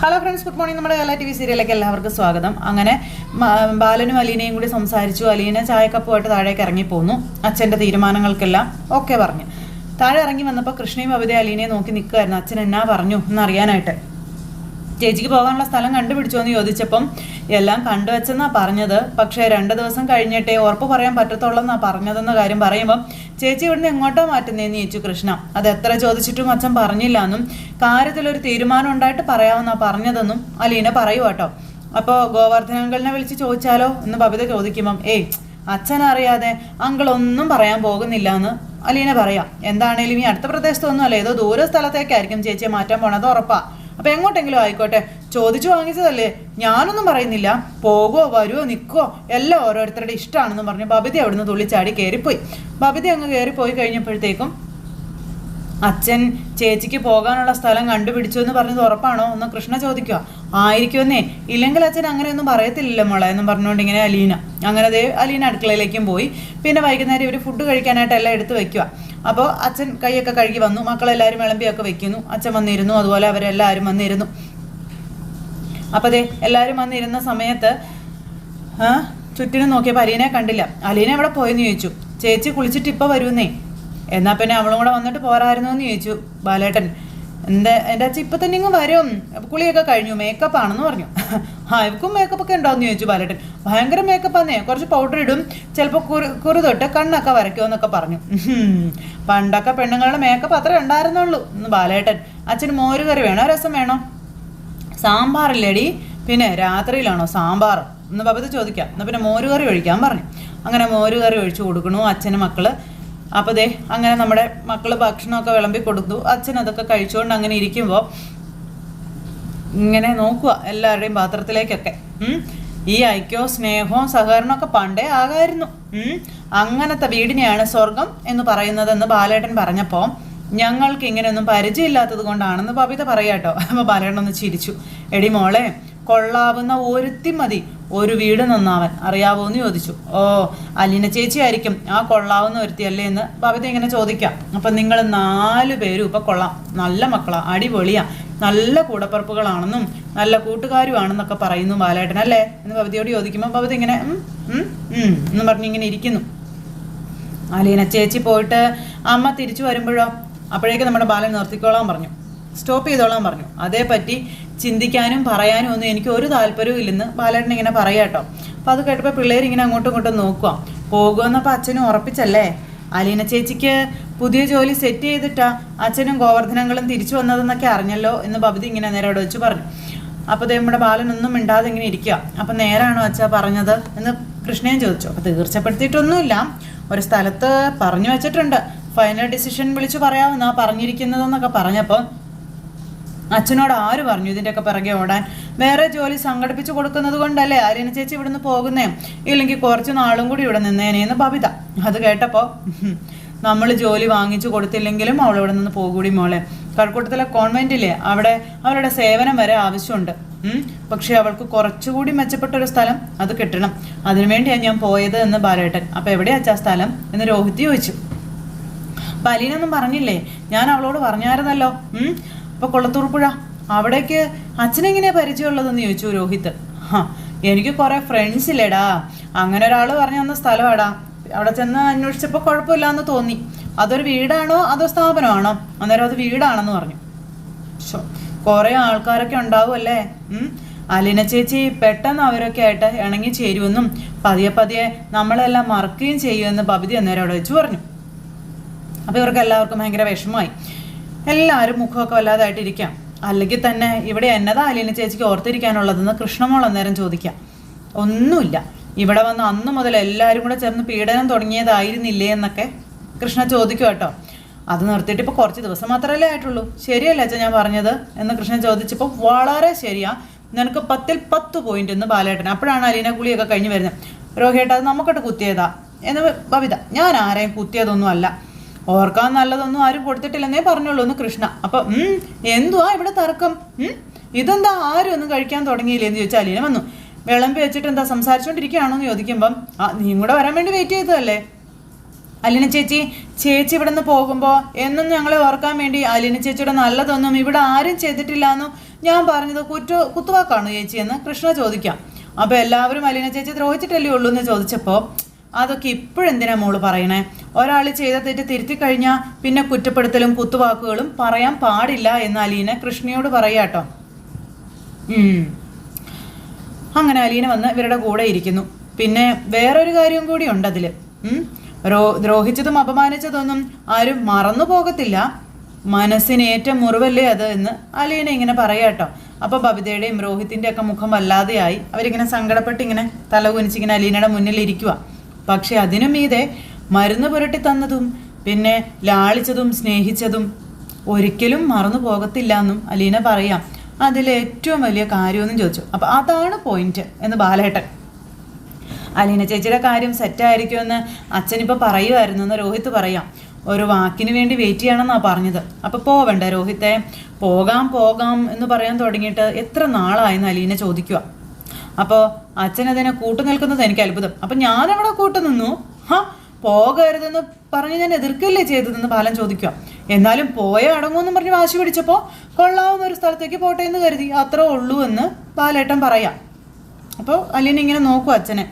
Hello friends, good morning. നമ്മുടെ Kerala TV സീരിയലിലേക്ക് എല്ലാവർക്കും സ്വാഗതം. അങ്ങനെ ബാലനും അലീനയും കൂടി സംസാരിച്ചു. അലീന ചായക്കപ്പുമായിട്ട് താഴേക്ക് ഇറങ്ങിപ്പോന്നു. അച്ഛൻ്റെ തീരുമാനങ്ങൾക്കെല്ലാം ഓക്കെ പറഞ്ഞു. താഴെ ഇറങ്ങി വന്നപ്പോൾ കൃഷ്ണയും ബബിതയും അലീനയെ നോക്കി നിൽക്കുമായിരുന്നു. അച്ഛൻ എന്നാ പറഞ്ഞു എന്നറിയാനായിട്ട്. ചേച്ചിക്ക് പോകാനുള്ള സ്ഥലം കണ്ടുപിടിച്ചോ എന്ന് ചോദിച്ചപ്പം എല്ലാം കണ്ടുവച്ചെന്നാണ് പറഞ്ഞത്. പക്ഷേ 2 ദിവസം കഴിഞ്ഞിട്ടേ ഉറപ്പ് പറയാൻ പറ്റത്തുള്ളെന്നാണ് പറഞ്ഞതെന്ന കാര്യം പറയുമ്പം ചേച്ചി ഇവിടുന്ന് എങ്ങോട്ടാ മാറ്റുന്നതെന്ന് ചോദിച്ചു കൃഷ്ണ. അത് എത്ര ചോദിച്ചിട്ടും അച്ഛൻ പറഞ്ഞില്ല എന്നും കാര്യത്തിലൊരു തീരുമാനം ഉണ്ടായിട്ട് പറയാമെന്നാണ് പറഞ്ഞതെന്നും അലീന പറയൂ കേട്ടോ. അപ്പോൾ ഗോവർദ്ധനങ്കളിനെ വിളിച്ച് ചോദിച്ചാലോ എന്ന് ബബിത ചോദിക്കുമ്പം അച്ഛൻ അറിയാതെ അങ്കിളൊന്നും പറയാൻ പോകുന്നില്ല എന്ന് അലീന പറയാം. എന്താണേലും ഈ അടുത്ത പ്രദേശത്തൊന്നും അല്ല, ഏതോ ദൂര സ്ഥലത്തേക്കായിരിക്കും ചേച്ചിയെ മാറ്റാൻ പോണത് ഉറപ്പാ. അപ്പം എങ്ങോട്ടെങ്കിലും ആയിക്കോട്ടെ, ചോദിച്ചു വാങ്ങിച്ചതല്ലേ, ഞാനൊന്നും പറയുന്നില്ല. പോകുമോ വരുമോ നിൽക്കുമോ എല്ലാം ഓരോരുത്തരുടെ ഇഷ്ടമാണെന്ന് പറഞ്ഞ് ബബിത അവിടുന്ന് തുള്ളിച്ചാടി കയറിപ്പോയി. ബബിത അങ്ങ് കയറിപ്പോയി കഴിഞ്ഞപ്പോഴത്തേക്കും അച്ഛൻ ചേച്ചിക്ക് പോകാനുള്ള സ്ഥലം കണ്ടുപിടിച്ചു എന്ന് പറഞ്ഞത് ഉറപ്പാണോ എന്ന് കൃഷ്ണ ചോദിക്കുക. ആയിരിക്കുമെന്നേ, ഇല്ലെങ്കിൽ അച്ഛൻ അങ്ങനെയൊന്നും പറയത്തില്ലല്ലോ മോളെ എന്നും പറഞ്ഞുകൊണ്ട് ഇങ്ങനെ അലീന അലീന അടുക്കളയിലേക്കും പോയി. പിന്നെ വൈകുന്നേരം ഇവർ ഫുഡ് കഴിക്കാനായിട്ട് എല്ലാം എടുത്ത് വെക്കുക. അപ്പോൾ അച്ഛൻ കൈയൊക്കെ കഴുകി വന്നു. മക്കളെല്ലാവരും വിളമ്പിയൊക്കെ വെക്കുന്നു. അച്ഛൻ വന്നിരുന്നു, അതുപോലെ അവരെല്ലാവരും വന്നിരുന്നു. അപ്പോൾ എല്ലാവരും വന്നിരുന്ന സമയത്ത് ചുറ്റിനും നോക്കിയപ്പോൾ അലീനെ കണ്ടില്ല. അലീന എവിടെ പോയെന്ന് ചോദിച്ചു. ചേച്ചി കുളിച്ചിട്ട് ഇപ്പോൾ വരുമെന്നേ. എന്നാൽ പിന്നെ അവളും കൂടെ വന്നിട്ട് പോരായിരുന്നു എന്ന് ചോദിച്ചു ബാലേട്ടൻ. എൻ്റെ അച്ഛൻ ഇപ്പം തന്നെ ഇങ്ങ് വരും, കുളിയൊക്കെ കഴിഞ്ഞു, മേക്കപ്പ് ആണെന്ന് പറഞ്ഞു. ഇവക്കും മേക്കപ്പ് ഒക്കെ ഉണ്ടോയെന്ന് ചോദിച്ചു ബാലേട്ടൻ. ഭയങ്കര മേക്കപ്പാന്നേ, കുറച്ച് പൗഡർ ഇടും, ചിലപ്പോൾ കുരു തൊട്ട് കണ്ണൊക്കെ വരയ്ക്കുമെന്നൊക്കെ പറഞ്ഞു. പണ്ടൊക്കെ പെണ്ണുങ്ങളുടെ മേക്കപ്പ് അത്ര ഉണ്ടായിരുന്നുള്ളൂ എന്ന് ബാലേട്ടൻ. അച്ഛന് മോരുകറി വേണോ രസം വേണോ? സാമ്പാറില്ലേടി. പിന്നെ രാത്രിയിലാണോ സാമ്പാർ എന്ന് ബബിത ചോദിക്കാം. എന്നാൽ പിന്നെ മോരുകറി ഒഴിക്കാൻ പറഞ്ഞു. അങ്ങനെ മോരുകറി ഒഴിച്ചു കൊടുക്കണു അച്ഛന് മക്കള്. അപ്പോൾ അങ്ങനെ നമ്മുടെ മക്കൾ ഭക്ഷണമൊക്കെ വിളമ്പി കൊടുത്തു. അച്ഛൻ അതൊക്കെ കഴിച്ചുകൊണ്ട് അങ്ങനെ ഇരിക്കുമ്പോൾ ഇങ്ങനെ നോക്കുക എല്ലാവരുടെയും പാത്രത്തിലേക്കൊക്കെ. ഈ ഐക്യവും സ്നേഹവും സഹകരണമൊക്കെ പണ്ടേ ആകായിരുന്നു. അങ്ങനത്തെ വീടിനെയാണ് സ്വർഗം എന്ന് പറയുന്നതെന്ന് ബാലേട്ടൻ പറഞ്ഞപ്പോൾ ഞങ്ങൾക്ക് ഇങ്ങനെയൊന്നും പരിചയമില്ലാത്തത് കൊണ്ടാണെന്ന് ബബിത പറയാട്ടോ. അപ്പോൾ ബാലേട്ടൻ ഒന്ന് ചിരിച്ചു. എടി മോളെ, കൊള്ളാവുന്ന ഒരുത്തി മതി ഒരു വീട് നന്നാവാൻ, അറിയാവോ എന്ന് ചോദിച്ചു. അലീന ചേച്ചി ആയിരിക്കും ആ കൊള്ളാവുന്ന ഒരുത്തിയല്ലേ എന്ന് ബബിത ഇങ്ങനെ ചോദിക്കാം. അപ്പം നിങ്ങൾ 4 പേരും ഇപ്പം കൊള്ളാം, നല്ല മക്കളാ, അടിപൊളിയാ, നല്ല കൂടപ്പറപ്പുകളാണെന്നും നല്ല കൂട്ടുകാരുമാണെന്നൊക്കെ പറയുന്നു ബാലേട്ടൻ അല്ലേ എന്ന് ബബിതയോട് ചോദിക്കുമ്പോൾ ബബിത ഇങ്ങനെ എന്ന് പറഞ്ഞിങ്ങനെ ഇരിക്കുന്നു. അലീന ചേച്ചി പോയിട്ട് അമ്മ തിരിച്ചു വരുമ്പോഴോ അപ്പോഴേക്കും നമ്മുടെ ബാലൻ നിർത്തിക്കോളാൻ പറഞ്ഞു, സ്റ്റോപ്പ് ചെയ്തോളാൻ പറഞ്ഞു. അതേപ്പറ്റി ചിന്തിക്കാനും പറയാനും ഒന്നും എനിക്ക് ഒരു താല്പര്യവും ഇല്ലെന്ന് ബാലേട്ടൻ ഇങ്ങനെ പറയാട്ടോ. അപ്പോൾ അത് കേട്ടപ്പോൾ പിള്ളേരിങ്ങനെ അങ്ങോട്ടും ഇങ്ങോട്ടും നോക്കുക. പോകുമെന്നപ്പോൾ അച്ഛനും ഉറപ്പിച്ചല്ലേ. അലീന ചേച്ചിക്ക് പുതിയ ജോലി സെറ്റ് ചെയ്തിട്ടാ അച്ഛനും ഗോവർദ്ധനങ്ങളും തിരിച്ചു വന്നതെന്നൊക്കെ അറിഞ്ഞല്ലോ എന്ന് ബബിത ഇങ്ങനെ നേരെ അവിടെ വെച്ച് പറഞ്ഞു. അപ്പോൾ നമ്മുടെ ബാലനൊന്നും മിണ്ടാതെ ഇങ്ങനെ ഇരിക്കുക. അപ്പം നേരാണോ അച്ഛാ പറഞ്ഞത് എന്ന് കൃഷ്ണയും ചോദിച്ചു. അപ്പോൾ തീർച്ചപ്പെടുത്തിയിട്ടൊന്നുമില്ല, ഒരു സ്ഥലത്ത് പറഞ്ഞു വെച്ചിട്ടുണ്ട്, ഫൈനൽ ഡിസിഷൻ വിളിച്ചു പറയാമെന്നാ പറഞ്ഞിരിക്കുന്നതെന്നൊക്കെ പറഞ്ഞപ്പോൾ അച്ഛനോട് ആര് പറഞ്ഞു ഇതിൻ്റെയൊക്കെ പിറകെ ഓടാൻ? വേറെ ജോലി സംഘടിപ്പിച്ചു കൊടുക്കുന്നത് കൊണ്ടല്ലേ അലീന ചേച്ചി ഇവിടുന്ന് പോകുന്നേ, ഇല്ലെങ്കിൽ കുറച്ച് നാളും കൂടി ഇവിടെ നിന്നേനേന്ന് ബബിത. അത് കേട്ടപ്പോൾ നമ്മൾ ജോലി വാങ്ങിച്ചു കൊടുത്തില്ലെങ്കിലും അവളിവിടെ നിന്ന് പോകൂടി മോളെ. കഴക്കൂട്ടത്തിലെ കോൺവെൻറ്റില്ലേ, അവിടെ അവളുടെ സേവനം വരെ ആവശ്യമുണ്ട്. പക്ഷേ അവൾക്ക് കുറച്ചുകൂടി മെച്ചപ്പെട്ടൊരു സ്ഥലം അത് കിട്ടണം, അതിനുവേണ്ടിയാണ് ഞാൻ പോയത് എന്ന് ബാലേട്ടൻ. അപ്പോൾ എവിടെയാച്ചാ സ്ഥലം എന്ന് രോഹിത് ചോദിച്ചു. അപ്പം അലീനൊന്നും പറഞ്ഞില്ലേ? ഞാൻ അവളോട് പറഞ്ഞായിരുന്നല്ലോ. അപ്പോൾ കൊള്ളത്തൂർപ്പുഴ അവിടേക്ക് അച്ഛനെങ്ങനെയാണ് പരിചയമുള്ളതെന്ന് ചോദിച്ചു രോഹിത്. എനിക്ക് കുറേ ഫ്രണ്ട്സ് ഇല്ലേടാ, അങ്ങനെ ഒരാൾ പറഞ്ഞു തന്ന സ്ഥലമാടാ. അവിടെ ചെന്ന് അന്വേഷിച്ചപ്പോൾ കുഴപ്പമില്ലാന്ന് തോന്നി. അതൊരു വീടാണോ അതോ സ്ഥാപനമാണോ? അന്നേരം അത് വീടാണെന്ന് പറഞ്ഞു. കുറേ ആൾക്കാരൊക്കെ ഉണ്ടാവുമല്ലേ. അലീന ചേച്ചി പെട്ടെന്ന് അവരൊക്കെ ആയിട്ട് ഇണങ്ങി ചേരുമെന്നും പതിയെ പതിയെ നമ്മളെല്ലാം മറക്കുകയും ചെയ്യുമെന്ന് ബബിത അന്നേരം അവിടെ വെച്ച് പറഞ്ഞു. അപ്പോൾ ഇവർക്ക് എല്ലാവർക്കും ഭയങ്കര വിഷമമായി. എല്ലാവരും മുഖമൊക്കെ വല്ലാതായിട്ടിരിക്കാം. അല്ലെങ്കിൽ തന്നെ ഇവിടെ എന്നതാ അലീന ചേച്ചിക്ക് ഓർത്തിരിക്കാനുള്ളതെന്ന് കൃഷ്ണമോൾ അന്നേരം ചോദിക്കാം. ഒന്നുമില്ല, ഇവിടെ വന്ന് അന്ന് മുതൽ എല്ലാവരും കൂടെ ചേർന്ന് പീഡനം തുടങ്ങിയതായിരുന്നില്ലേ എന്നൊക്കെ കൃഷ്ണ ചോദിക്കും കേട്ടോ. അത് നിർത്തിയിട്ട് ഇപ്പോൾ കുറച്ച് ദിവസം മാത്രമല്ലേ ആയിട്ടുള്ളൂ. ശരിയല്ലേ അച്ഛൻ ഞാൻ പറഞ്ഞത് എന്ന് കൃഷ്ണൻ ചോദിച്ചപ്പോൾ വളരെ ശരിയാ, നിനക്ക് 10ൽ 10 പോയിന്റ് എന്ന് ബാലേട്ടൻ. അപ്പോഴാണ് അലീന കുളിയൊക്കെ കഴിഞ്ഞ് വരുന്നത്. രോഹിയേട്ടാ അത് നമുക്കിട്ട് കുത്തിയതാ എന്ന് ബബിത. ഞാൻ ആരെയും കുത്തിയതൊന്നും അല്ല, ഓർക്കാൻ നല്ലതൊന്നും ആരും കൊടുത്തിട്ടില്ലെന്നേ പറഞ്ഞുള്ളൂ എന്ന് കൃഷ്ണ. അപ്പം എന്തുവാ ഇവിടെ തർക്കം? ഇതെന്താ ആരും ഒന്നും കഴിക്കാൻ തുടങ്ങിയില്ലേ എന്ന് ചോദിച്ചാൽ അലീന വന്നു. വിളമ്പി വെച്ചിട്ട് എന്താ സംസാരിച്ചുകൊണ്ടിരിക്കുകയാണോ എന്ന് ചോദിക്കുമ്പം നീയും കൂടെ വരാൻ വേണ്ടി വെയിറ്റ് ചെയ്തതല്ലേ. അലീന ചേച്ചി ഇവിടെ നിന്ന് പോകുമ്പോൾ എന്നും ഞങ്ങളെ ഓർക്കാൻ വേണ്ടി അലീന ചേച്ചിയുടെ നല്ലതൊന്നും ഇവിടെ ആരും ചെയ്തിട്ടില്ല എന്നും ഞാൻ പറഞ്ഞത് കുത്തുവാക്കാണോ ചേച്ചി എന്ന് കൃഷ്ണ ചോദിക്കാം. അപ്പോൾ എല്ലാവരും അലീന ചേച്ചി ദ്രോഹിച്ചിട്ടല്ലേ ഉള്ളൂ എന്ന് ചോദിച്ചപ്പോൾ അതൊക്കെ ഇപ്പോഴെന്തിനാ മോള് പറയണേ? ഒരാൾ ചെയ്ത തെറ്റ് തിരുത്തി കഴിഞ്ഞാൽ പിന്നെ കുറ്റപ്പെടുത്തലും കുത്തുവാക്കുകളും പറയാൻ പാടില്ല എന്ന് അലീന കൃഷ്ണയോട് പറയാട്ടോ. അങ്ങനെ അലീന വന്ന് ഇവരുടെ കൂടെ ഇരിക്കുന്നു. പിന്നെ വേറൊരു കാര്യം കൂടി ഉണ്ട് അതിൽ. ദ്രോഹിച്ചതും അപമാനിച്ചതൊന്നും ആരും മറന്നു പോകത്തില്ല, മനസ്സിന് ഏറ്റവും മുറിവല്ലേ അത് എന്ന് അലീന ഇങ്ങനെ പറയാട്ടോ. അപ്പോൾ ബബിതയുടെയും രോഹിത്തിൻ്റെ ഒക്കെ മുഖം വല്ലാതെയായി. അവരിങ്ങനെ സങ്കടപ്പെട്ട് ഇങ്ങനെ തല കുനിച്ചിങ്ങനെ അലീനയുടെ മുന്നിൽ ഇരിക്കുക. പക്ഷെ അതിനു മീതെ മരുന്ന് പുരട്ടി തന്നതും പിന്നെ ലാളിച്ചതും സ്നേഹിച്ചതും ഒരിക്കലും മറന്നു പോകത്തില്ല എന്നും അലീന പറയാം. അതിലേറ്റവും വലിയ കാര്യമെന്നും ചോദിച്ചു. അപ്പോൾ അതാണ് പോയിന്റ് എന്ന് ബാലേട്ടൻ. അലീന ചേച്ചിയുടെ കാര്യം സെറ്റായിരിക്കുമെന്ന് അച്ഛനിപ്പോൾ പറയുമായിരുന്നു എന്ന് രോഹിത്ത് പറയാം. ഒരു വാക്കിന് വേണ്ടി വെയിറ്റ് ചെയ്യണമെന്നാണ് പറഞ്ഞത്. അപ്പോൾ പോവണ്ടേ രോഹിത്തെ? പോകാം എന്ന് പറയാൻ തുടങ്ങിയിട്ട് എത്ര നാളായെന്ന് അലീന ചോദിക്കുക. അപ്പോൾ അച്ഛനതിനെ കൂട്ടുനിൽക്കുന്നത് എനിക്ക് അത്ഭുതം. അപ്പം ഞാനവിടെ കൂട്ടുനിന്നു. പോകരുതെന്ന് പറഞ്ഞ് ഞാൻ എതിർക്കല്ലേ ചെയ്തതെന്ന് ബാലൻ ചോദിക്കുക. എന്നാലും പോയ അടങ്ങുമെന്നും പറഞ്ഞ് വാശി പിടിച്ചപ്പോൾ കൊള്ളാവുന്ന ഒരു സ്ഥലത്തേക്ക് പോട്ടെ എന്ന് കരുതി, അത്രേ ഉള്ളൂ എന്ന് ബാലേട്ടൻ പറയാം. അപ്പോൾ അലീന ഇങ്ങനെ നോക്കും അച്ഛനെ.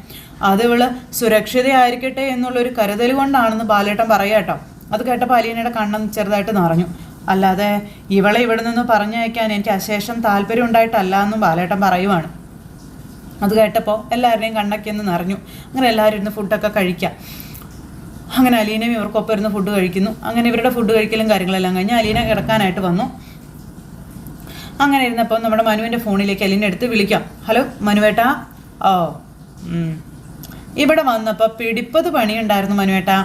അത് ഇവള് സുരക്ഷിതയായിരിക്കട്ടെ എന്നുള്ളൊരു കരുതൽ കൊണ്ടാണെന്ന് ബാലേട്ടൻ പറയാം കേട്ടോ. അത് കേട്ടപ്പോൾ അലീനയുടെ കണ്ണെന്ന് ചെറുതായിട്ട് നിറഞ്ഞു. അല്ലാതെ ഇവളെ ഇവിടെ നിന്ന് പറഞ്ഞയക്കാൻ എനിക്ക് അശേഷം താല്പര്യം ഉണ്ടായിട്ടല്ല എന്നും ബാലേട്ടൻ പറയുവാണ്. അത് കേട്ടപ്പോൾ എല്ലാവരുടെയും കണ്ണൊക്കെ ഒന്ന് നിറഞ്ഞു. അങ്ങനെ എല്ലാവരും ഇരുന്ന് ഫുഡൊക്കെ കഴിക്കാം. അങ്ങനെ അലീനയും ഇവർക്കൊപ്പം ഇരുന്ന് ഫുഡ് കഴിക്കുന്നു. അങ്ങനെ ഇവരുടെ ഫുഡ് കഴിക്കലും കാര്യങ്ങളെല്ലാം കഴിഞ്ഞ് അലീന കിടക്കാനായിട്ട് വന്നു. അങ്ങനെ ഇരുന്നപ്പോൾ നമ്മുടെ മനുവിൻ്റെ ഫോണിലേക്ക് അലീന എടുത്ത് വിളിക്കാം. ഹലോ മനുവേട്ടാ. ഓ ഇവിടെ വന്നപ്പോൾ പിടിപ്പത് പണിയുണ്ടായിരുന്നു മനുവേട്ടാ.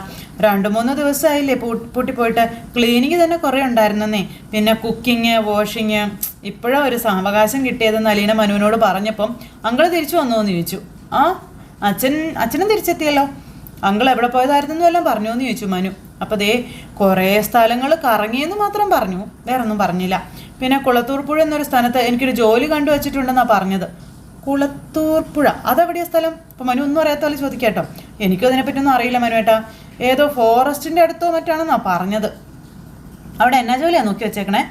2-3 ദിവസമായില്ലേ പൂട്ടിപ്പോയിട്ട്. ക്ലീനിങ് തന്നെ കുറേ ഉണ്ടായിരുന്നേ. പിന്നെ കുക്കിങ് വാഷിങ് ഇപ്പോഴാ ഒരു സാവകാശം കിട്ടിയതെന്ന് അലീന മനുവിനോട് പറഞ്ഞപ്പം അങ്കിള് തിരിച്ചു വന്നോ എന്ന് ചോദിച്ചു. അച്ഛനും തിരിച്ചെത്തിയല്ലോ. അങ്കിൾ എവിടെ പോയതായിരുന്നെന്നും എല്ലാം പറഞ്ഞോ എന്ന് ചോദിച്ചു മനു. അപ്പോൾ ദേ കുറേ സ്ഥലങ്ങൾ കറങ്ങിയെന്ന് മാത്രം പറഞ്ഞു, വേറൊന്നും പറഞ്ഞില്ല. പിന്നെ കുളത്തൂർ പുഴ എന്നൊരു സ്ഥലത്ത് എനിക്കൊരു ജോലി കണ്ടു വച്ചിട്ടുണ്ടെന്നാണ് പറഞ്ഞത്. കുളത്തൂർ പുഴ അതെവിടെയാ സ്ഥലം? അപ്പോൾ മനു ഒന്നും അറിയാത്ത പോലെ ചോദിക്കാട്ടോ. എനിക്കും അതിനെപ്പറ്റിയൊന്നും അറിയില്ല മനുവേട്ടാ. ഏതോ ഫോറസ്റ്റിൻ്റെ അടുത്തോ മറ്റാണെന്നാണ് പറഞ്ഞത്. അവിടെ എന്നാ ജോലിയാണ് നോക്കി വെച്ചേക്കണേ?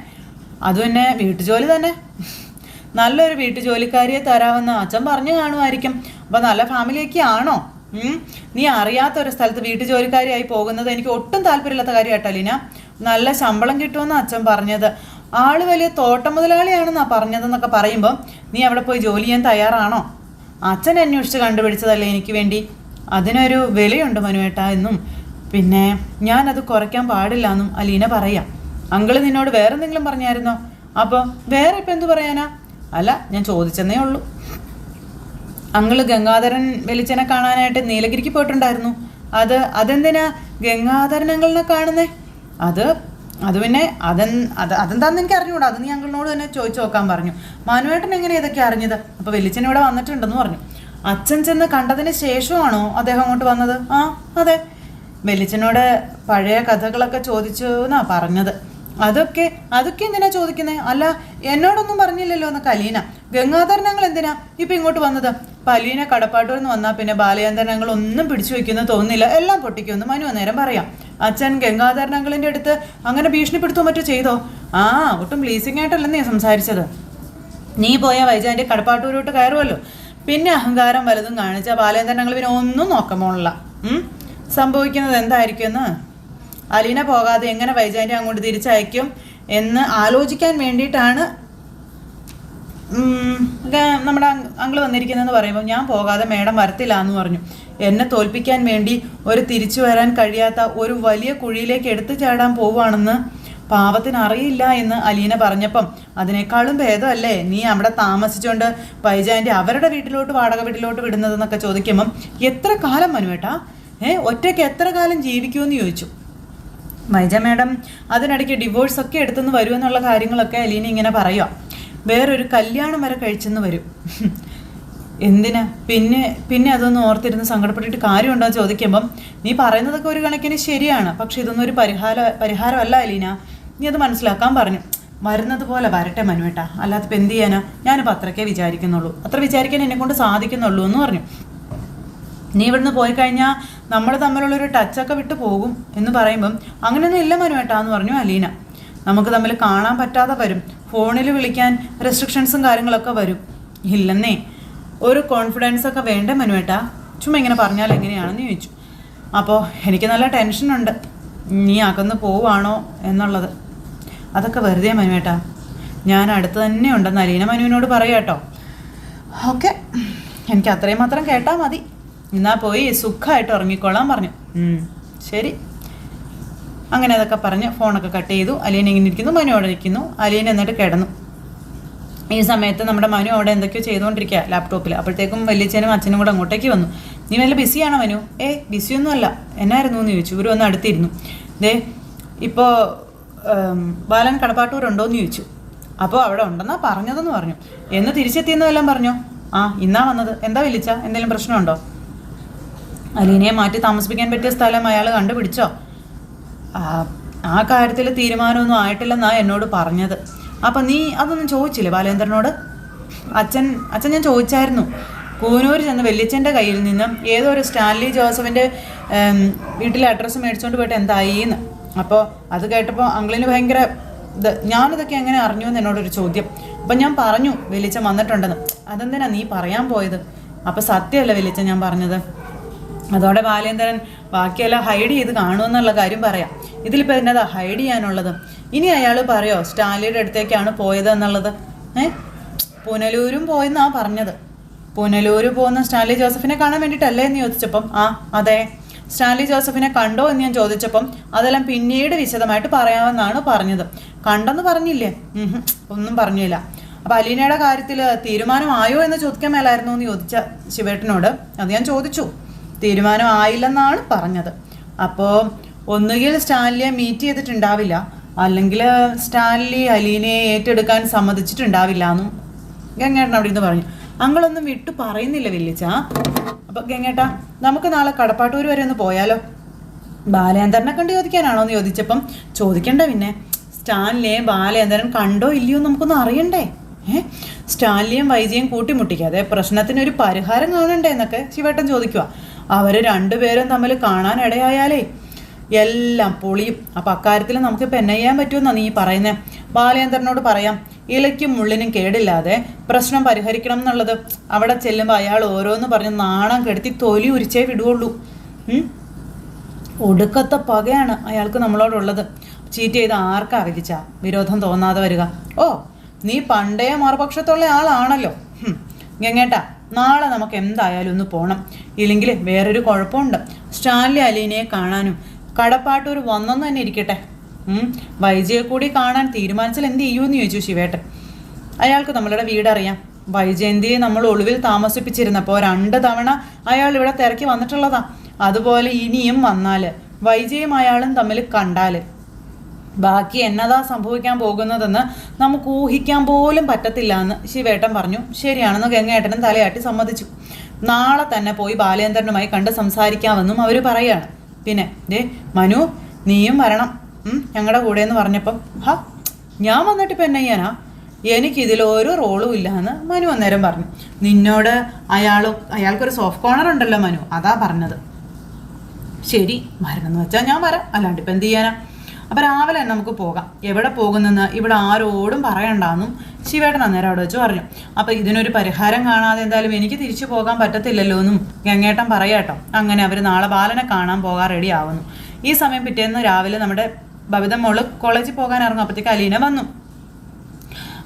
അതും എന്നെ വീട്ടുജോലി തന്നെ. നല്ലൊരു വീട്ടുജോലിക്കാരിയെ തരാമെന്ന് അച്ഛൻ പറഞ്ഞു കാണുമായിരിക്കും. അപ്പോൾ നല്ല ഫാമിലിയൊക്കെ ആണോ? നീ അറിയാത്ത ഒരു സ്ഥലത്ത് വീട്ടുജോലിക്കാരിയായി പോകുന്നത് എനിക്ക് ഒട്ടും താല്പര്യമില്ലാത്ത കാര്യമായിട്ടോ അലീന. നല്ല ശമ്പളം കിട്ടുമെന്ന് അച്ഛൻ പറഞ്ഞത്. ആള് വലിയ തോട്ടം മുതലാളിയാണെന്നാണ് പറഞ്ഞതെന്നൊക്കെ പറയുമ്പോൾ നീ അവിടെ പോയി ജോലി ചെയ്യാൻ തയ്യാറാണോ? അച്ഛൻ അന്വേഷിച്ച് കണ്ടുപിടിച്ചതല്ലേ എനിക്ക് വേണ്ടി. അതിനൊരു വിലയുണ്ട് മനുവേട്ടാ എന്നും പിന്നെ ഞാനത് കുറയ്ക്കാൻ പാടില്ല എന്നും അലീന പറയാം. അങ്കിള് നിന്നോട് വേറെ എന്തെങ്കിലും പറഞ്ഞായിരുന്നോ? അപ്പോൾ വേറെ ഇപ്പം എന്തു പറയാനാ? അല്ല, ഞാൻ ചോദിച്ചെന്നേ ഉള്ളൂ. അങ്കിള് ഗംഗാധരൻ വെളിച്ചനെ കാണാനായിട്ട് നീലഗിരിക്ക് പോയിട്ടുണ്ടായിരുന്നു. അതെന്തിനാ ഗംഗാധരൻ അങ്കിളിനെ കാണുന്നേ? അത് പിന്നെ അതെന്താന്ന് എനിക്ക് അറിഞ്ഞുകൂടാ. അത് നീ അങ്കിളിനോട് തന്നെ ചോദിച്ചു നോക്കാൻ പറഞ്ഞു. മനുവേട്ടൻ എങ്ങനെ ഇതൊക്കെ അറിഞ്ഞത്? അപ്പോൾ വെളിച്ചൻ ഇവിടെ വന്നിട്ടുണ്ടെന്ന് പറഞ്ഞു. അച്ഛൻ ചെന്ന് കണ്ടതിന് ശേഷമാണോ അദ്ദേഹം അങ്ങോട്ട് വന്നത്? അതെ. വെളിച്ചനോട് പഴയ കഥകളൊക്കെ ചോദിച്ചു എന്നാ പറഞ്ഞത്. അതൊക്കെ എന്തിനാ ചോദിക്കുന്നത്? അല്ല, എന്നോടൊന്നും പറഞ്ഞില്ലല്ലോ എന്നൊക്കെ അലീന. ഗംഗാധരൻ ഞങ്ങൾ എന്തിനാ ഇപ്പം ഇങ്ങോട്ട് വന്നത്? പലീന കടപ്പാട്ടൂർ നിന്ന് വന്നാൽ പിന്നെ ബാലചന്ദ്രൻ ഞങ്ങൾ ഒന്നും പിടിച്ചു വയ്ക്കുന്നു തോന്നുന്നില്ല, എല്ലാം പൊട്ടിക്കുമെന്ന് മനു അന്നേരം പറയാം. അച്ഛൻ ഗംഗാധരൻ അങ്കിളിൻ്റെ അടുത്ത് അങ്ങനെ ഭീഷണിപ്പെടുത്തോ മറ്റോ ചെയ്തോ? ഒട്ടും പ്ലീസിങ് ആയിട്ടല്ല നീ സംസാരിച്ചത്. നീ പോയ വൈജാൻ്റെ കടപ്പാട്ടൂരോട്ട് കയറുമല്ലോ. പിന്നെ അഹങ്കാരം വലതും കാണിച്ച ബാലചന്ദ്രൻ അങ്കിൾ പിന്നെ ഒന്നും നോക്കമോണില്ല. സംഭവിക്കുന്നത് എന്തായിരിക്കുമെന്ന് അലീന പോകാതെ എങ്ങനെ വൈജാൻ്റെ അങ്ങോട്ട് തിരിച്ചയക്കും എന്ന് ആലോചിക്കാൻ വേണ്ടിയിട്ടാണ് നമ്മുടെ അങ്കിള് വന്നിരിക്കുന്നതെന്ന് പറയുമ്പോൾ ഞാൻ പോകാതെ മേഡം വരത്തില്ല എന്ന് പറഞ്ഞു. എന്നെ തോൽപ്പിക്കാൻ വേണ്ടി ഒരു തിരിച്ചു വരാൻ കഴിയാത്ത ഒരു വലിയ കുഴിയിലേക്ക് എടുത്തു ചാടാൻ പോവുകയാണെന്ന് പാവത്തിന് അറിയില്ല എന്ന് അലീന പറഞ്ഞപ്പം അതിനേക്കാളും ഭേദമല്ലേ നീ അവിടെ താമസിച്ചുകൊണ്ട് വൈജാൻ്റെ അവരുടെ വീട്ടിലോട്ട് വാടക വീട്ടിലോട്ട് വിടുന്നതെന്നൊക്കെ ചോദിക്കുമ്പം എത്ര കാലം മനുവേട്ടാ ഒറ്റയ്ക്ക് എത്ര കാലം ജീവിക്കുമെന്ന് ചോദിച്ചു. വൈജ മേഡം അതിനിടയ്ക്ക് ഡിവോഴ്സൊക്കെ എടുത്തുനിന്ന് വരുമെന്നുള്ള കാര്യങ്ങളൊക്കെ അലീന ഇങ്ങനെ പറയുക. വേറൊരു കല്യാണം വരെ കഴിച്ചെന്ന് വരും. എന്തിനാ പിന്നെ അതൊന്നും ഓർത്തിരുന്ന് സങ്കടപ്പെട്ടിട്ട് കാര്യമുണ്ടോ എന്ന് ചോദിക്കുമ്പം നീ പറയുന്നതൊക്കെ ഒരു കണക്കിന് ശരിയാണ്, പക്ഷെ ഇതൊന്നും ഒരു പരിഹാരമല്ല അലീന, നീ അത് മനസ്സിലാക്കാൻ പറഞ്ഞു. വരുന്നത് പോലെ വരട്ടെ മനുവേട്ടാ, അല്ലാതെ ഇപ്പം എന്ത് ചെയ്യാനാ? ഞാനിപ്പോൾ അത്രയ്ക്കേ വിചാരിക്കുന്നുള്ളൂ, അത്ര വിചാരിക്കാൻ എന്നെക്കൊണ്ട് സാധിക്കുന്നുള്ളൂ എന്ന് പറഞ്ഞു. നീ ഇവിടുന്ന് പോയി കഴിഞ്ഞാൽ നമ്മൾ തമ്മിലുള്ളൊരു ടച്ചൊക്കെ വിട്ട് പോകും എന്ന് പറയുമ്പം അങ്ങനെയൊന്നും ഇല്ല മനുവേട്ടാ എന്ന് പറഞ്ഞു അലീന. നമുക്ക് തമ്മിൽ കാണാൻ പറ്റാതെ വരും, ഫോണിൽ വിളിക്കാൻ റെസ്ട്രിക്ഷൻസും കാര്യങ്ങളൊക്കെ വരും. ഇല്ലെന്നേ, ഒരു കോൺഫിഡൻസ് ഒക്കെ വേണ്ടേ മനുവേട്ടാ, ചുമ്മാ ഇങ്ങനെ പറഞ്ഞാൽ എങ്ങനെയാണെന്ന് ചോദിച്ചു. അപ്പോൾ എനിക്ക് നല്ല ടെൻഷനുണ്ട്, നീ അകന്ന് പോവാണോ എന്നുള്ളത്. അതൊക്കെ വെറുതെ മനുവേട്ടാ, ഞാൻ അടുത്ത് തന്നെ ഉണ്ടെന്ന് അലീന മനുവിനോട് പറയാം കേട്ടോ. ഓക്കെ, എനിക്ക് അത്രയും മാത്രം കേട്ടാൽ മതി, എന്നാൽ പോയി സുഖമായിട്ട് ഉറങ്ങിക്കൊള്ളാൻ പറഞ്ഞു. ശരി. അങ്ങനെ അതൊക്കെ പറഞ്ഞ് ഫോണൊക്കെ കട്ട് ചെയ്തു. അലീന ഇങ്ങനെ ഇരിക്കുന്നു, മനു അവിടെ ഇരിക്കുന്നു. അലീന എന്നിട്ട് കിടന്നു. ഈ സമയത്ത് നമ്മുടെ മനു അവിടെ എന്തൊക്കെയോ ചെയ്തുകൊണ്ടിരിക്കുക ലാപ്ടോപ്പിൽ. അപ്പോഴത്തേക്കും വലിയച്ഛനും അച്ഛനും കൂടെ അങ്ങോട്ടേക്ക് വന്നു. നീ വല്ല ബിസിയാണോ മനു? ബിസിയൊന്നും അല്ല, എന്നായിരുന്നു എന്ന് ചോദിച്ചു. ഇവർ വന്ന് അടുത്തിരുന്നു. ഇപ്പോൾ ബാലൻ കടപ്പാട്ടൂരുണ്ടോയെന്ന് ചോദിച്ചു. അപ്പോൾ അവിടെ ഉണ്ടെന്നാ പറഞ്ഞതെന്ന് പറഞ്ഞു. എന്ന് തിരിച്ചെത്തിയെന്നും എല്ലാം പറഞ്ഞോ? ഇന്നാ വന്നത്. എന്താ വിളിച്ച? എന്തെങ്കിലും പ്രശ്നമുണ്ടോ? അലീനയെ മാറ്റി താമസിപ്പിക്കാൻ പറ്റിയ സ്ഥലം അയാൾ കണ്ടുപിടിച്ചോ? ആ കാര്യത്തിൽ തീരുമാനമൊന്നും ആയിട്ടില്ലെന്നാ എന്നോട് പറഞ്ഞത്. അപ്പം നീ അതൊന്നും ചോദിച്ചില്ലേ ബാലേന്ദ്രനോട്? അച്ഛൻ ഞാൻ ചോദിച്ചായിരുന്നു. കൂനൂർ ചെന്ന് വല്യച്ഛൻ്റെ കയ്യിൽ നിന്നും ഏതോ ഒരു സ്റ്റാൻലി ജോസഫിൻ്റെ വീട്ടിലെ അഡ്രസ്സ് മേടിച്ചുകൊണ്ട് പോയിട്ട് എന്തായിന്ന്. അപ്പോൾ അത് കേട്ടപ്പോൾ അങ്കിളിന് ഭയങ്കര ഞാനിതൊക്കെ എങ്ങനെ അറിഞ്ഞു എന്ന് എന്നോടൊരു ചോദ്യം. അപ്പം ഞാൻ പറഞ്ഞു വലിയച്ഛൻ വന്നിട്ടുണ്ടെന്ന്. അതെന്തിനാ നീ പറയാൻ പോയത്? അപ്പോൾ സത്യമല്ല വലിയച്ഛൻ ഞാൻ പറഞ്ഞത്. അതോടെ ബാലേന്ദ്രൻ ബാക്കിയെല്ലാം ഹൈഡ് ചെയ്ത് കാണുമെന്നുള്ള കാര്യം പറയാം. ഇതിലിപ്പോൾ എന്നതാ ഹൈഡ് ചെയ്യാനുള്ളത്? ഇനി അയാൾ പറയോ സ്റ്റാൻലിയുടെ അടുത്തേക്കാണ് പോയത് എന്നുള്ളത്? പുനലൂരും പോയെന്നാണ് പറഞ്ഞത്. പുനലൂർ പോകുന്ന സ്റ്റാൻലി ജോസഫിനെ കാണാൻ വേണ്ടിയിട്ടല്ലേ എന്ന് ചോദിച്ചപ്പം അതെ. സ്റ്റാൻലി ജോസഫിനെ കണ്ടോ എന്ന് ഞാൻ ചോദിച്ചപ്പം അതെല്ലാം പിന്നീട് വിശദമായിട്ട് പറയാമെന്നാണ് പറഞ്ഞത്. കണ്ടെന്ന് പറഞ്ഞില്ലേ? ഒന്നും പറഞ്ഞില്ല. അപ്പോൾ അലീനയുടെ കാര്യത്തിൽ തീരുമാനമായോ എന്ന് ചോദിക്കാൻ മേലായിരുന്നു എന്ന് ചോദിച്ച ശിവേട്ടനോട്. അത് ഞാൻ ചോദിച്ചു. തീരുമാനം ആയില്ലെന്നാണ് പറഞ്ഞത്. അപ്പോൾ ഒന്നുകിൽ സ്റ്റാൻലിയെ മീറ്റ് ചെയ്തിട്ടുണ്ടാവില്ല, അല്ലെങ്കിൽ സ്റ്റാൻലി അലീനയെ ഏറ്റെടുക്കാൻ സമ്മതിച്ചിട്ടുണ്ടാവില്ല എന്നും ഗംഗേട്ടൻ അവിടെ നിന്ന് പറഞ്ഞു. അങ്ങളൊന്നും വിട്ടു പറയുന്നില്ല വില്ലിച്ച. അപ്പം ഗംഗേട്ടാ, നമുക്ക് നാളെ കടപ്പാട്ടൂർ വരെ ഒന്ന് പോയാലോ? ബാലേന്ദ്രനെ കണ്ട് ചോദിക്കാനാണോ എന്ന് ചോദിച്ചപ്പം ചോദിക്കണ്ടേ പിന്നെ. സ്റ്റാൻലിയെ ബാലേന്ദ്രൻ കണ്ടോ ഇല്ലയോ നമുക്കൊന്നും അറിയണ്ടേ? സ്റ്റാൻലിയും വൈജിയും കൂട്ടിമുട്ടിക്കാതെ പ്രശ്നത്തിനൊരു പരിഹാരം കാണണ്ടേ എന്നൊക്കെ ശിവേട്ടൻ ചോദിക്കുക. അവർ രണ്ടുപേരും തമ്മിൽ കാണാനിടയായാലേ എല്ലാം പൊളിയും. അപ്പം അക്കാര്യത്തിൽ നമുക്കിപ്പോൾ എന്നെ ചെയ്യാൻ പറ്റുമെന്നാണ് നീ പറയുന്നത്? ബാലേന്ദ്രനോട് പറയാം, ഇലയ്ക്കും മുള്ളിനും കേടില്ലാതെ പ്രശ്നം പരിഹരിക്കണം എന്നുള്ളത്. അവിടെ ചെല്ലുമ്പോൾ അയാൾ ഓരോന്ന് പറഞ്ഞ് നാണം കെടുത്തി തൊലി ഉരിച്ചേ വിടുകയുള്ളൂ. ഒടുക്കത്തെ പകയാണ് അയാൾക്ക് നമ്മളോടുള്ളത്. ചീറ്റ് ചെയ്ത് ആർക്കാ വിധിച്ച വിരോധം തോന്നാതെ വരിക? നീ പണ്ടേ മറുപക്ഷത്തുള്ള ആളാണല്ലോ. ഗംഗേട്ടാ, നാളെ നമുക്ക് എന്തായാലും ഒന്ന് പോകണം. ഇല്ലെങ്കിൽ വേറൊരു കുഴപ്പമുണ്ട്. സ്റ്റാൻലി അലീനയെ കാണാനും കടപ്പാട്ടൂർ വന്നെന്ന് തന്നെ ഇരിക്കട്ടെ. വൈജയെ കൂടി കാണാൻ തീരുമാനിച്ചാൽ എന്ത് ചെയ്യുമെന്ന് ചോദിച്ചു ശിവേട്ടൻ. അയാൾക്ക് നമ്മളുടെ വീടറിയാം. വൈജയന്തിയെ നമ്മൾ ഒളിവിൽ താമസിപ്പിച്ചിരുന്നപ്പോൾ 2 തവണ അയാൾ ഇവിടെ തിരക്കി വന്നിട്ടുള്ളതാ. അതുപോലെ ഇനിയും വന്നാൽ വൈജയും അയാളും തമ്മിൽ കണ്ടാൽ ബാക്കി എന്നതാ സംഭവിക്കാൻ പോകുന്നതെന്ന് നമുക്ക് ഊഹിക്കാൻ പോലും പറ്റത്തില്ല എന്ന് ശിവേട്ടൻ പറഞ്ഞു. ശരിയാണെന്ന് ഗംഗേട്ടനും തലയാട്ടി സമ്മതിച്ചു. നാളെ തന്നെ പോയി ബാലേന്ദ്രനുമായി കണ്ട് സംസാരിക്കാമെന്നും അവർ പറയുകയാണ്. പിന്നെ മനു, നീയും വരണം ഞങ്ങളുടെ കൂടെ എന്ന് പറഞ്ഞപ്പം ഞാൻ വന്നിട്ട് ഇപ്പം എന്നെ ചെയ്യാനാ? എനിക്കിതിലൊരു റോളും ഇല്ല എന്ന് മനു അന്നേരം പറഞ്ഞു. നിന്നോട് അയാൾക്കൊരു സോഫ്റ്റ് കോർണർ ഉണ്ടല്ലോ മനു, അതാ പറഞ്ഞത്. ശരി, വരണമെന്ന് വെച്ചാൽ ഞാൻ വരാം, അല്ലാണ്ട് ഇപ്പം എന്ത് ചെയ്യാനാ? അപ്പം രാവിലെ തന്നെ നമുക്ക് പോകാം. എവിടെ പോകുന്നെന്ന് ഇവിടെ ആരോടും പറയണ്ടെന്നും ശിവേട്ടൻ അന്നേരം അവിടെ വെച്ച് പറഞ്ഞു. അപ്പം ഇതിനൊരു പരിഹാരം കാണാതെ എന്തായാലും എനിക്ക് തിരിച്ചു പോകാൻ പറ്റത്തില്ലല്ലോ എന്നും ഗംഗേട്ടൻ പറയാട്ടോ. അങ്ങനെ അവർ നാളെ ബാലനെ കാണാൻ പോകാൻ റെഡി ആവുന്നു. ഈ സമയം പിറ്റേന്ന് രാവിലെ നമ്മുടെ ബബിത മോള് കോളേജിൽ പോകാൻ ഇറങ്ങും. അപ്പോഴത്തേക്ക് അലീന വന്നു.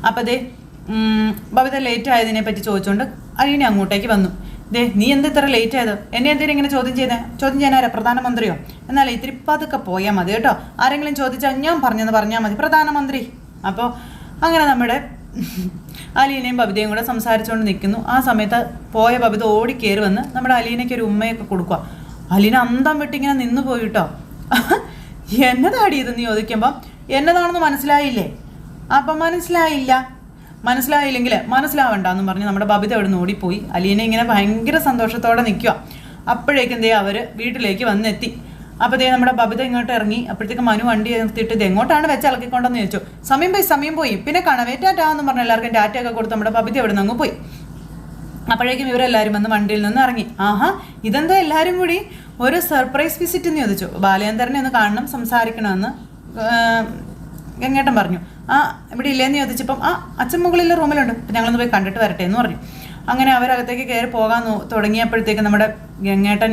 അപ്പം ബബിത ലേറ്റ് ആയതിനെ പറ്റി ചോദിച്ചുകൊണ്ട് അലീന അങ്ങോട്ടേക്ക് വന്നു. നീ എന്താ ഇത്ര ലേറ്റ് ആയത്? എന്നെ എന്തെങ്കിലും ഇങ്ങനെ ചോദ്യം ചെയ്യാനാരാ? പ്രധാനമന്ത്രിയോ? എന്നാൽ ഇത്തിരി പതുക്കെ പോയാൽ മതി കേട്ടോ. ആരെങ്കിലും ചോദിച്ചാൽ ഞാൻ പറഞ്ഞെന്ന് പറഞ്ഞാൽ മതി, പ്രധാനമന്ത്രി. അപ്പോൾ അങ്ങനെ നമ്മുടെ അലീനയും ബബിതയും കൂടെ സംസാരിച്ചുകൊണ്ട് നിൽക്കുന്നു. ആ സമയത്ത് പോയ ബബിത ഓടിക്കയറി വന്ന് നമ്മുടെ അലീനയ്ക്ക് ഒരു ഉമ്മയൊക്കെ കൊടുക്കുക. അലീന അന്തം വിട്ടിങ്ങനെ നിന്ന് പോയിട്ടോ. എന്നതാടി ഇതെന്ന് ചോദിക്കുമ്പം എന്നതാണെന്ന് മനസ്സിലായില്ലേ? അപ്പം മനസ്സിലായില്ലെങ്കിൽ മനസ്സിലാവണ്ടെന്നും പറഞ്ഞ് നമ്മുടെ ബബിത അവിടെ നിന്ന് ഓടിപ്പോയി. അലീന ഇങ്ങനെ ഭയങ്കര സന്തോഷത്തോടെ നിൽക്കുക. അപ്പോഴേക്കും അവർ വീട്ടിലേക്ക് വന്നെത്തി. അപ്പോൾ നമ്മുടെ ബബിത ഇങ്ങോട്ട് ഇറങ്ങി. അപ്പോഴത്തേക്ക് മനു വണ്ടി നിർത്തിയിട്ട് ഇത് എങ്ങോട്ടാണ് വെച്ച് ഇളക്കിക്കൊണ്ടെന്ന് ചോദിച്ചു. സമയം പോയി പിന്നെ കാണാവേ ടാറ്റാന്ന് പറഞ്ഞ് എല്ലാവർക്കും ടാറ്റയൊക്കെ കൊടുത്ത് നമ്മുടെ ബബിത അവിടെ നിന്ന് അങ്ങ് പോയി. അപ്പോഴേക്കും ഇവരെല്ലാവരും വന്ന് വണ്ടിയിൽ നിന്ന് ഇറങ്ങി. ഇതെന്താ എല്ലാവരും കൂടി ഒരു സർപ്രൈസ് വിസിറ്റ് എന്ന് ചോദിച്ചു. ബാലേന്ദ്രനെ ഒന്ന് കാണണം, സംസാരിക്കണമെന്ന് ഗംഗേട്ടൻ പറഞ്ഞു. ഇവിടെ ഇല്ലേന്ന് ചോദിച്ചപ്പം അച്ഛൻ മുകളിലെ റൂമിലുണ്ട്, അപ്പം ഞങ്ങളൊന്ന് പോയി കണ്ടിട്ട് വരട്ടെ എന്ന് പറഞ്ഞു. അങ്ങനെ അവരകത്തേക്ക് കയറി പോകാൻ തുടങ്ങിയപ്പോഴത്തേക്ക് നമ്മുടെ ഗംഗേട്ടൻ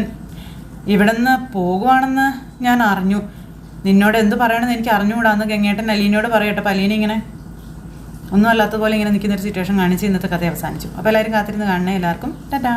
ഇവിടെ നിന്ന് പോകുവാണെന്ന് ഞാൻ അറിഞ്ഞു, നിന്നോട് എന്ത് പറയണമെന്ന് എനിക്ക് അറിഞ്ഞുകൂടാന്ന് ഗംഗേട്ടൻ അലീനയോട് പറയട്ടെ. അപ്പം അലീന ഇങ്ങനെ ഒന്നും അല്ലാത്തതുപോലെ ഇങ്ങനെ നിൽക്കുന്നൊരു സിറ്റുവേഷൻ കാണിച്ച് ഇന്നത്തെ കഥ അവസാനിച്ചു. അപ്പോൾ എല്ലാവരും കാത്തിരുന്ന് കാണണേ. എല്ലാവർക്കും ടാറ്റാ.